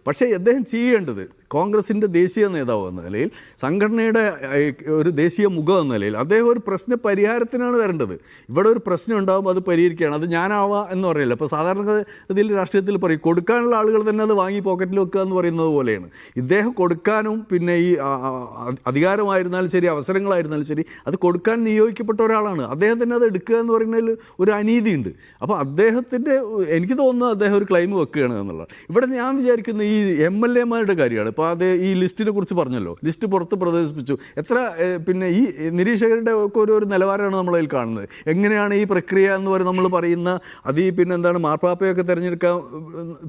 പക്ഷേ അദ്ദേഹം ചെയ്യേണ്ടത് കോൺഗ്രസിൻ്റെ ദേശീയ നേതാവ് എന്ന നിലയിൽ, സംഘടനയുടെ ഒരു ദേശീയ മുഖം എന്ന നിലയിൽ അദ്ദേഹം ഒരു പ്രശ്ന പരിഹാരത്തിനാണ് വരേണ്ടത്. ഇവിടെ ഒരു പ്രശ്നം ഉണ്ടാകുമ്പോൾ അത് പരിഹരിക്കുകയാണ്. അത് ഞാനാവാ എന്ന് പറയില്ല. ഇപ്പോൾ സാധാരണ ഇതിൽ രാഷ്ട്രീയത്തിൽ പറയും കൊടുക്കാനുള്ള ആളുകൾ തന്നെ അത് വാങ്ങി പോക്കറ്റിൽ വെക്കുക എന്ന് പറയുന്നത് പോലെയാണ്. ഇദ്ദേഹം കൊടുക്കാനും പിന്നെ ഈ അധികാരമായിരുന്നാലും ശരി, അവസരങ്ങളായിരുന്നാലും ശരി, അത് കൊടുക്കാൻ നിയോഗിക്കപ്പെട്ട ഒരാളാണ്. അദ്ദേഹം തന്നെ അത് എടുക്കുക എന്ന് പറയുന്നതിൽ ഒരു അനീതിയുണ്ട്. അപ്പോൾ അദ്ദേഹത്തിൻ്റെ, എനിക്ക് തോന്നുന്നത് അദ്ദേഹം ഒരു ക്ലെയിം വെക്കുകയാണ് എന്നുള്ളത്. ഇവിടെ ഞാൻ വിചാരിക്കുന്ന ഈ MLA-മാരുടെ കാര്യമാണ്. ഇപ്പോൾ അത് ഈ ലിസ്റ്റിനെ കുറിച്ച് പറഞ്ഞല്ലോ, ലിസ്റ്റ് പുറത്ത് പ്രദർശിപ്പിച്ചു. എത്ര പിന്നെ ഈ നിരീക്ഷകരുടെ ഒക്കെ ഒരു നിലവാരമാണ് നമ്മളതിൽ കാണുന്നത്. എങ്ങനെയാണ് ഈ പ്രക്രിയ എന്ന് പറയുന്നത് നമ്മൾ പറയുന്ന അത് ഈ പിന്നെ എന്താണ് മാർപ്പാപ്പയൊക്കെ തിരഞ്ഞെടുക്കാൻ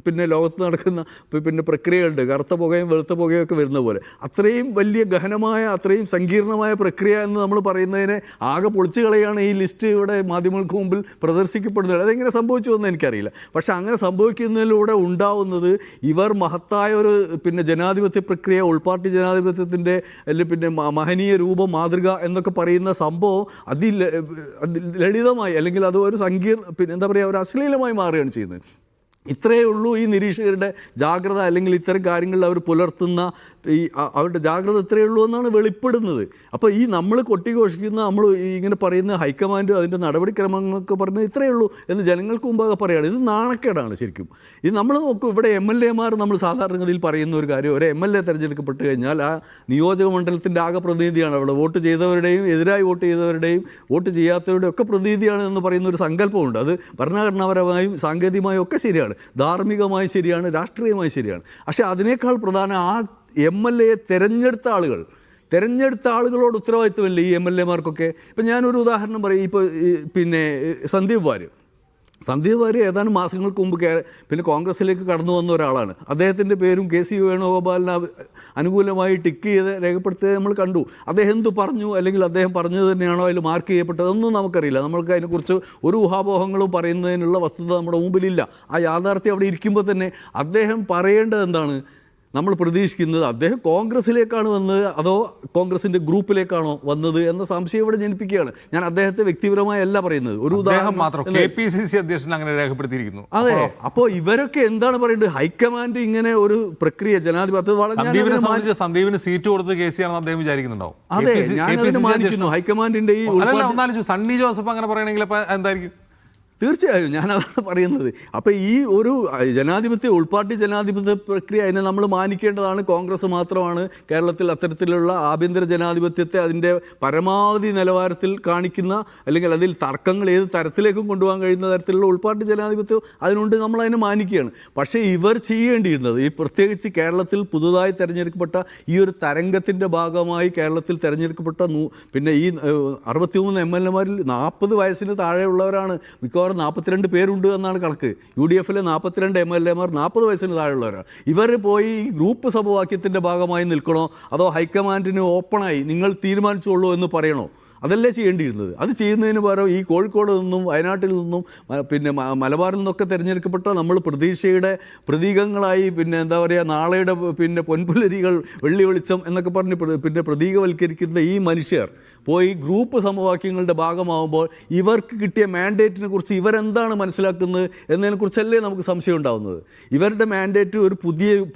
പിന്നെ ലോകത്ത് നടക്കുന്ന പിന്നെ പ്രക്രിയകളുണ്ട്, കറുത്ത പുകയും വെളുത്ത പുകയും ഒക്കെ വരുന്ന പോലെ. അത്രയും വലിയ ഗഹനമായ, അത്രയും സങ്കീർണമായ പ്രക്രിയ എന്ന് നമ്മൾ പറയുന്നതിനെ ആകെ പൊളിച്ചു കളയാണ് ഈ ലിസ്റ്റ് ഇവിടെ മാധ്യമങ്ങൾക്ക് മുമ്പിൽ പ്രദർശിക്കപ്പെടുന്നത്. അതെങ്ങനെ സംഭവിച്ചു എന്ന് എനിക്കറിയില്ല. പക്ഷെ അങ്ങനെ സംഭവിക്കുന്നതിലൂടെ ഉണ്ടാവുന്നത് ഇവർ മഹത്തായ ഒരു പിന്നെ ജനാധിപത്യ പ്രക്രിയ, ഉൾപാർട്ടി ജനാധിപത്യത്തിൻ്റെ അല്ലെങ്കിൽ പിന്നെ മഹനീയ രൂപം, മാതൃക എന്നൊക്കെ പറയുന്ന സംഭവം ലളിതമായി അല്ലെങ്കിൽ അത് ഒരു പിന്നെ എന്താ പറയുക, ഒരു അശ്ലീലമായി മാറുകയാണ് ചെയ്യുന്നത്. ഇത്രയേ ഉള്ളൂ ഈ നിരീക്ഷകരുടെ ജാഗ്രത, അല്ലെങ്കിൽ ഇത്തരം കാര്യങ്ങളിൽ അവർ പുലർത്തുന്ന ഈ അവരുടെ ജാഗ്രത ഇത്രയേ ഉള്ളൂ എന്നാണ് വെളിപ്പെടുന്നത്. അപ്പോൾ ഈ നമ്മൾ കൊട്ടിഘോഷിക്കുന്ന, നമ്മൾ ഇങ്ങനെ പറയുന്ന ഹൈക്കമാൻഡ് അതിൻ്റെ നടപടിക്രമങ്ങളൊക്കെ പറഞ്ഞ് ഇത്രയേ ഉള്ളൂ എന്ന് ജനങ്ങൾക്ക് മുമ്പാകെ പറയുകയാണ്. ഇത് നാണക്കേടാണ് ശരിക്കും. ഇത് നമ്മൾ നോക്കും, ഇവിടെ MLA-മാർ നമ്മൾ സാധാരണഗതിയിൽ പറയുന്ന ഒരു കാര്യം, ഒരു MLA തിരഞ്ഞെടുക്കപ്പെട്ട് കഴിഞ്ഞാൽ ആ നിയോജക മണ്ഡലത്തിൻ്റെ ആകെ പ്രതിനിധിയാണ്. അവിടെ വോട്ട് ചെയ്തവരുടെയും എതിരായി വോട്ട് ചെയ്തവരുടെയും വോട്ട് ചെയ്യാത്തവരുടെയും ഒക്കെ പ്രതിനിധിയാണ് എന്ന് പറയുന്ന ഒരു സങ്കല്പമുണ്ട്. അത് ഭരണഘടനാപരമായും സാങ്കേതികമായും ഒക്കെ ശരിയാണ്, ധാർമ്മികമായി ശരിയാണ്, രാഷ്ട്രീയമായി ശരിയാണ്. പക്ഷേ അതിനേക്കാൾ പ്രധാനം ആ MLA തിരഞ്ഞെടുത്ത ആളുകളോട് ഉത്തരവാദിത്വമില്ല ഈ MLA-മാർക്കൊക്കെ. ഇപ്പം ഞാനൊരു ഉദാഹരണം പറയും. ഇപ്പോൾ പിന്നെ സന്ദീപ് വാര്യർ ഏതാനും മാസങ്ങൾക്ക് മുമ്പ് പിന്നെ കോൺഗ്രസ്സിലേക്ക് കടന്നു വന്ന ഒരാളാണ്. അദ്ദേഹത്തിൻ്റെ പേരും KC വേണുഗോപാലിന് അനുകൂലമായി ടിക്ക് ചെയ്ത് രേഖപ്പെടുത്തിയത് നമ്മൾ കണ്ടു. അദ്ദേഹം എന്തു പറഞ്ഞു, അല്ലെങ്കിൽ അദ്ദേഹം പറഞ്ഞത് തന്നെയാണോ അതിൽ മാർക്ക് ചെയ്യപ്പെട്ടതൊന്നും നമുക്കറിയില്ല. നമ്മൾക്ക് അതിനെക്കുറിച്ച് ഒരു ഊഹാപോഹങ്ങളും പറയുന്നതിനുള്ള വസ്തുത നമ്മുടെ മുമ്പിലില്ല. ആ യാഥാർത്ഥ്യം അവിടെ ഇരിക്കുമ്പോൾ തന്നെ അദ്ദേഹം പറയേണ്ടത് എന്താണ്? നമ്മൾ പ്രതീക്ഷിക്കുന്നത് അദ്ദേഹം കോൺഗ്രസ്സിലേക്കാണ് വന്നത് അതോ കോൺഗ്രസിൻ്റെ ഗ്രൂപ്പിലേക്കാണോ വന്നത് എന്ന സംശയം ഇവിടെ ജനിപ്പിക്കുകയാണ്. ഞാൻ അദ്ദേഹത്തെ വ്യക്തിപരമായി അല്ല പറയുന്നത്, ഒരു ഉദാഹരണം മാത്രം. KPCC അധ്യക്ഷൻ അങ്ങനെ രേഖപ്പെടുത്തിയിരിക്കുന്നു. അതെ. അപ്പോൾ ഇവരൊക്കെ എന്താണ് പറയേണ്ടത്? ഹൈക്കമാൻഡ് ഇങ്ങനെ ഒരു പ്രക്രിയ ജനാധിപത്യം സന്ദീപിന് സീറ്റ് കൊടുത്ത് KC ആണെന്ന് അദ്ദേഹം വിചാരിക്കുന്നുണ്ടാവും. അതെ, ഞാനതിനെ മാനിക്കുന്നു. ഹൈക്കമാൻഡിൻ്റെ ഈ സണ്ണി ജോസഫ് അങ്ങനെ പറയണമെങ്കിൽ എന്തായിരിക്കും? തീർച്ചയായും ഞാനതാണ് പറയുന്നത്. അപ്പോൾ ഈ ഒരു ജനാധിപത്യ, ഉൾപാർട്ടി ജനാധിപത്യ പ്രക്രിയ അതിനെ നമ്മൾ മാനിക്കേണ്ടതാണ്. കോൺഗ്രസ് മാത്രമാണ് കേരളത്തിൽ അത്തരത്തിലുള്ള ആഭ്യന്തര ജനാധിപത്യത്തെ അതിൻ്റെ പരമാവധി നിലവാരത്തിൽ കാണിക്കുന്ന, അല്ലെങ്കിൽ അതിൽ തർക്കങ്ങൾ ഏത് തരത്തിലേക്കും കൊണ്ടുപോകാൻ കഴിയുന്ന തരത്തിലുള്ള ഉൾപാർട്ടി ജനാധിപത്യം അതിനുണ്ട്, നമ്മളതിനെ മാനിക്കുകയാണ്. പക്ഷേ ഇവർ ചെയ്യേണ്ടിയിരുന്നത്, ഈ പ്രത്യേകിച്ച് കേരളത്തിൽ പുതുതായി തിരഞ്ഞെടുക്കപ്പെട്ട ഈ ഒരു തരംഗത്തിൻ്റെ ഭാഗമായി കേരളത്തിൽ തിരഞ്ഞെടുക്കപ്പെട്ട പിന്നെ ഈ 63 MLA-മാരിൽ 40 വയസ്സിന് താഴെയുള്ളവരാണ് മിക്കവാറും. 42 പേരുണ്ട് എന്നാണ് കണക്ക്. UDF-ലെ 42 MLA-മാർ 40 വയസ്സിന് താഴെയുള്ളവരാണ്. ഇവർ പോയി ഗ്രൂപ്പ് സമവാക്യത്തിൻ്റെ ഭാഗമായി നിൽക്കണോ അതോ ഹൈക്കമാൻഡിന് ഓപ്പണായി നിങ്ങൾ തീരുമാനിച്ചോളൂ എന്ന് പറയണോ? അതല്ലേ ചെയ്യേണ്ടിയിരുന്നത്. അത് ചെയ്യുന്നതിന് പകരം ഈ കോഴിക്കോട് നിന്നും വയനാട്ടിൽ നിന്നും പിന്നെ മലബാറിൽ നിന്നൊക്കെ തിരഞ്ഞെടുക്കപ്പെട്ട നമ്മൾ പ്രതീക്ഷയുടെ പ്രതീകങ്ങളായി പിന്നെ എന്താ പറയുക, നാളെയുടെ പിന്നെ പൊൻപുലരികൾ, വെള്ളി വെളിച്ചം എന്നൊക്കെ പറഞ്ഞ് പിന്നെ പ്രതീകവൽക്കരിക്കുന്ന ഈ മനുഷ്യർ പോയി ഗ്രൂപ്പ് സമവാക്യങ്ങളുടെ ഭാഗമാകുമ്പോൾ ഇവർക്ക് കിട്ടിയ മാൻഡേറ്റിനെ കുറിച്ച് ഇവരെന്താണ് മനസ്സിലാക്കുന്നത് എന്നതിനെക്കുറിച്ചല്ലേ നമുക്ക് സംശയം ഉണ്ടാകുന്നത്. ഇവരുടെ മാൻഡേറ്റ് ഒരു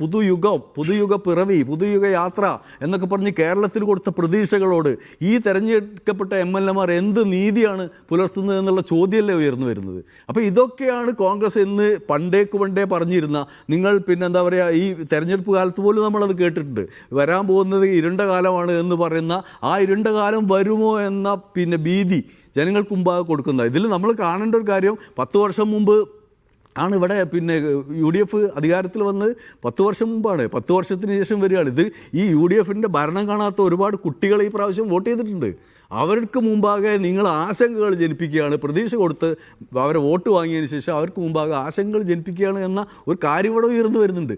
പുതുയുഗ പിറവി, പുതുയുഗ യാത്ര എന്നൊക്കെ പറഞ്ഞ് കേരളത്തിൽ കൊടുത്ത പ്രതീക്ഷകളോട് ഈ തെരഞ്ഞെടുക്കപ്പെട്ട MLA-മാർ എന്ത് നീതിയാണ് പുലർത്തുന്നത് എന്നുള്ള ചോദ്യമല്ലേ ഉയർന്നു വരുന്നത്. അപ്പോൾ ഇതൊക്കെയാണ് കോൺഗ്രസ് എന്ന് പണ്ടേ പറഞ്ഞിരുന്ന, നിങ്ങൾ പിന്നെ എന്താ പറയുക, ഈ തെരഞ്ഞെടുപ്പ് കാലത്ത് പോലും നമ്മളത് കേട്ടിട്ടുണ്ട്, വരാൻ പോകുന്നത് ഇരുണ്ട കാലമാണ് എന്ന് പറയുന്ന ആ ഇരുണ്ട കാലം വരുമോ എന്ന പിന്നെ ഭീതി ജനങ്ങൾക്ക് മുമ്പാകെ കൊടുക്കുന്നത്. ഇതിൽ നമ്മൾ കാണേണ്ട ഒരു കാര്യം, 10 വർഷം മുമ്പ് ആണ് ഇവിടെ പിന്നെ UDF അധികാരത്തിൽ വന്ന് 10 വർഷം മുമ്പാണ്. 10 വർഷത്തിന് ശേഷം വരികയാണ്. ഇത് ഈ UDF-ൻ്റെ ഭരണം കാണാത്ത ഒരുപാട് കുട്ടികൾ ഈ പ്രാവശ്യം വോട്ട് ചെയ്തിട്ടുണ്ട്. അവർക്ക് മുമ്പാകെ നിങ്ങൾ ആശങ്കകൾ ജനിപ്പിക്കുകയാണ്, പ്രതീക്ഷ കൊടുത്ത് അവരെ വോട്ട് വാങ്ങിയതിന് ശേഷം അവർക്ക് മുമ്പാകെ ആശങ്കകൾ ജനിപ്പിക്കുകയാണ് എന്ന ഒരു കാര്യം ഇവിടെ ഉയർന്നു വരുന്നുണ്ട്.